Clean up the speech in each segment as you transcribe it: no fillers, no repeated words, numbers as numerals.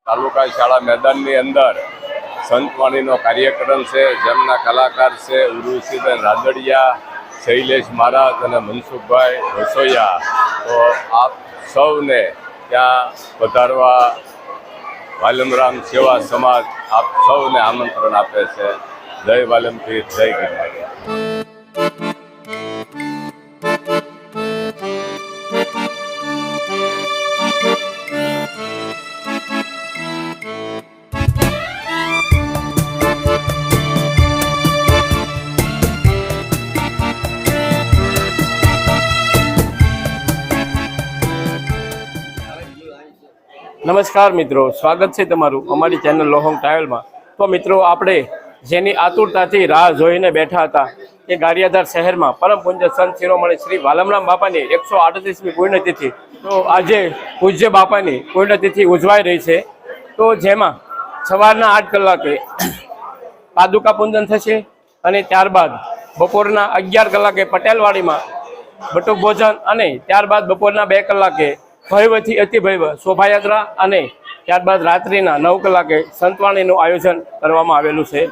તાલુકા શાળા મેદાનની અંદર સંતવાણીનો કાર્યક્રમ છે, જેમના કલાકાર છે ઉર્વશીબેન રાદડિયા, શૈલેષ મહારાજ અને મનસુખભાઈ રસોઈયા. તો આપ સૌને ત્યાં પધારવા વાલમરામ સેવા સમાજ આપ સૌને આમંત્રણ આપે છે. જય વાલમપીર, જય ગિરનારી. નમસ્કાર મિત્રો, સ્વાગત છે તમારું અમારી ચેનલ લોહોંગ ટ્રાવેલમાં. તો મિત્રો, આપણે જેની આતુરતાથી રાહ જોઈને બેઠા હતા એ ગારિયાધાર શહેરમાં પરમ પૂજ્ય સંત શિરોમણી શ્રી વાલમરામ બાપાની 138મી પુણ્યતિથિ. તો આજે પૂજ્ય બાપાની પુણ્યતિથિ ઉજવાઈ રહી છે. તો જેમાં સવારના 8 કલાકે પાદુકા પૂજન થશે અને ત્યારબાદ બપોરના 11 કલાકે પટેલવાડીમાં બટુક ભોજન અને ત્યારબાદ બપોરના 2 કલાકે ભવ્યથી અતિભવ્ય શોભાયાત્રા અને ત્યારબાદ રાત્રિના 9 કલાકે સંતવાણીનું આયોજન કરવામાં આવેલું છે.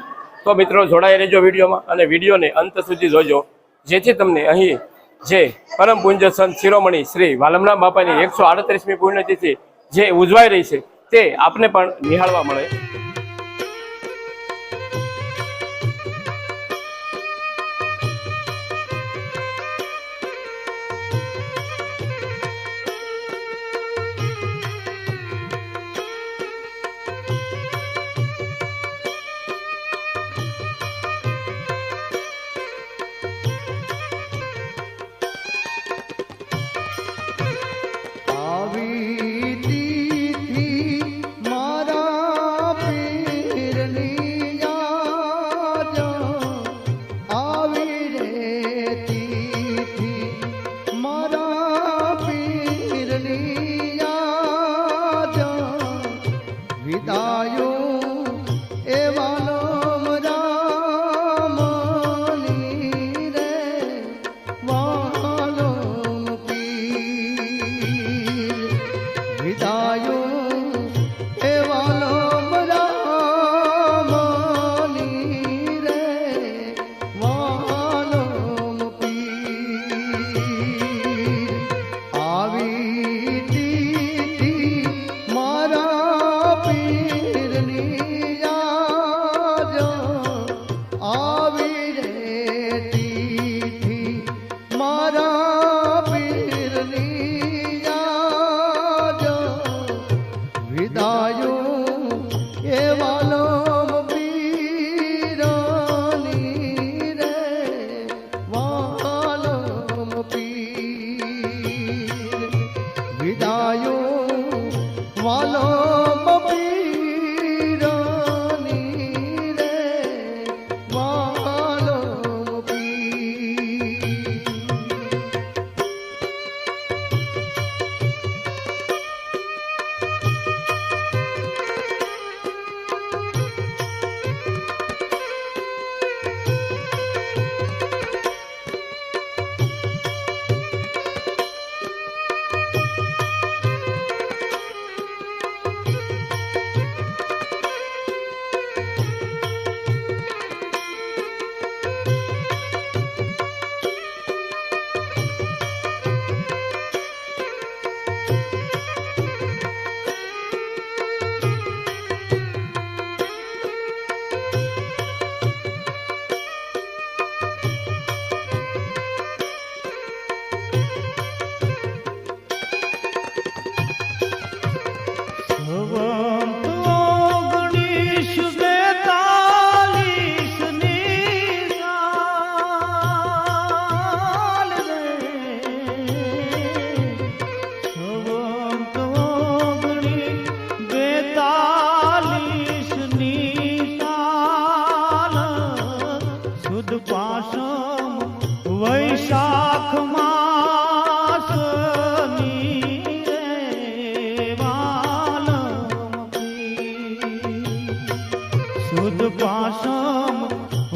તો મિત્રો, જોડાઈ રહેજો વિડીયોમાં અને વિડીયોને અંત સુધી જોજો, જેથી તમને અહીં જે પરમ પૂજ્ય સંત શિરોમણી શ્રી વાલમરામ બાપાની 138મી પુણ્યતિથિ જે ઉજવાઈ રહી છે તે આપને પણ નિહાળવા મળે.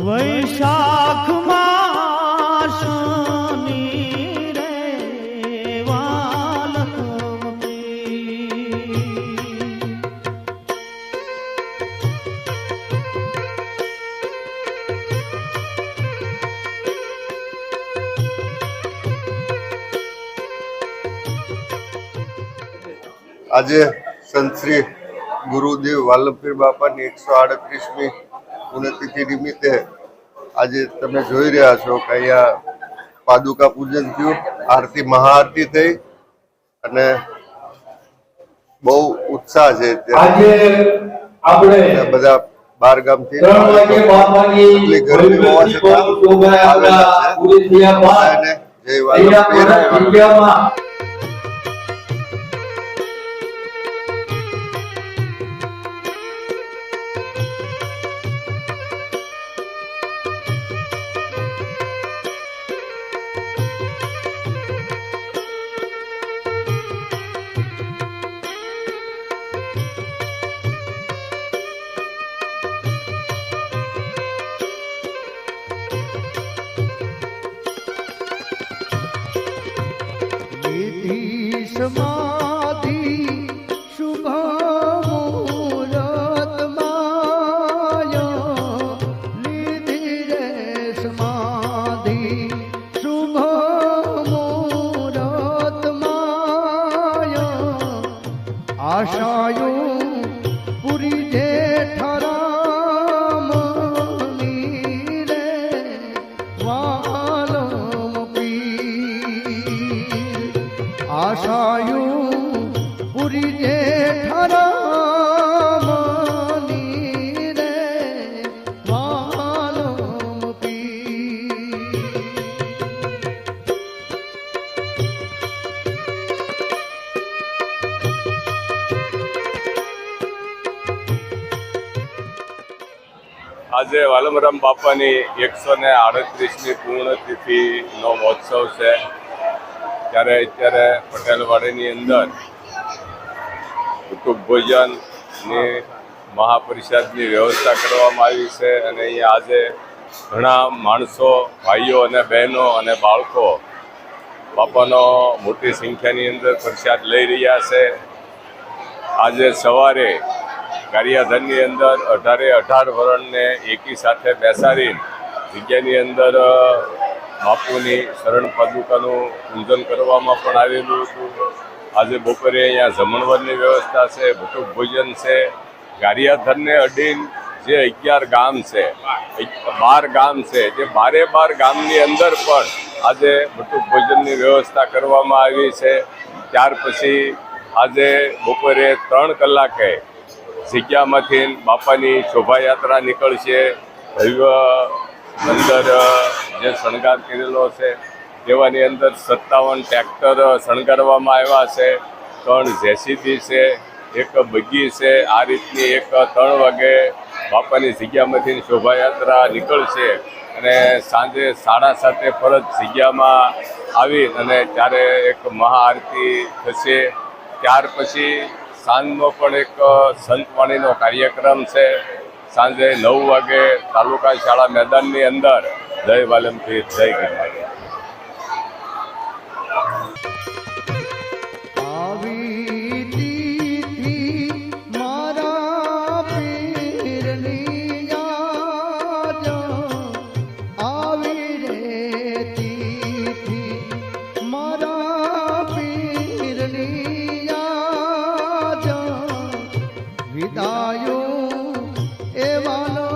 વૈશાખ આજે સંત શ્રી ગુરુદેવ વાલ્લભપીર બાપાની 138મી પુણ્યતિથિ નિમિત્તે આજે તમે જોઈ રહ્યા છો કે અહીંયા પાદુકા પૂજન થયું, આરતી મહાઆરતી થઈ અને બહુ ઉત્સાહ છે. ત્યારે બધા બાર ગામથી એટલી ગરમી હોવા છતાં આવેલા છે. જય વાલ્લભપીર. समाधि शुभ मुहूर्त माया निधि रे समाधि शुभ मुहूर्त माया आशायो पूरी जेठराम रे वालम पीर आशायु पूरी जेठरामनी रे वालम पीर. આજે વાલમરામ બાપાની 138મી પૂર્ણતિથિનો મહોત્સવ છે. ત્યારે અત્યારે પટેલવાડીની અંદર કુટુંબ ભોજનની મહાપરિષદની વ્યવસ્થા કરવામાં આવી છે અને અહીંયા આજે ઘણા માણસો, ભાઈઓ અને બહેનો અને બાળકો બાપાનો મોટી સંખ્યાની અંદર પ્રસાદ લઈ રહ્યા છે. આજે સવારે ગારિયાધારની અંદર 18 વરણને એકી સાથે બેસાડીને જગ્યાની અંદર બાપુની શરણ પાદુકાનું પૂજન કરવામાં પણ આવેલું હતું. આજે બપોરે અહીંયા જમણવારની વ્યવસ્થા છે, ભટુક ભોજન છે. ગારિયાધારને અડીને જે 11 ગામ છે, 12 ગામ છે, જે 12 ગામની અંદર પણ આજે ભટુક ભોજનની વ્યવસ્થા કરવામાં આવી છે. ત્યાર પછી આજે બપોરે 3 કલાકે જગ્યામાંથી બાપાની શોભાયાત્રા નીકળશે. ભવ્ય અંદર જે શણગાર કરેલો છે તેવાની અંદર 57 ટ્રેક્ટર શણગારવામાં આવ્યા છે, 3 જેસીબી છે, 1 બગી છે. આ રીતની 3 વાગે બાપાની જગ્યામાંથી શોભાયાત્રા નીકળશે અને સાંજે 7:30 ફરજ જગ્યામાં આવી અને ત્યારે એક મહાઆરતી થશે. ત્યાર પછી સાંજનો પણ એક સંતવાણીનો કાર્યક્રમ છે. સાંજે 9 વાગે તાલુકા શાળા મેદાનની અંદર જય વાલમપીર, જય ગિરનારી. આવી તિથિ મારા પીરની યાદ, આવી રે તિથિ મારા પીરની યાદ, વિદાયો એવાનો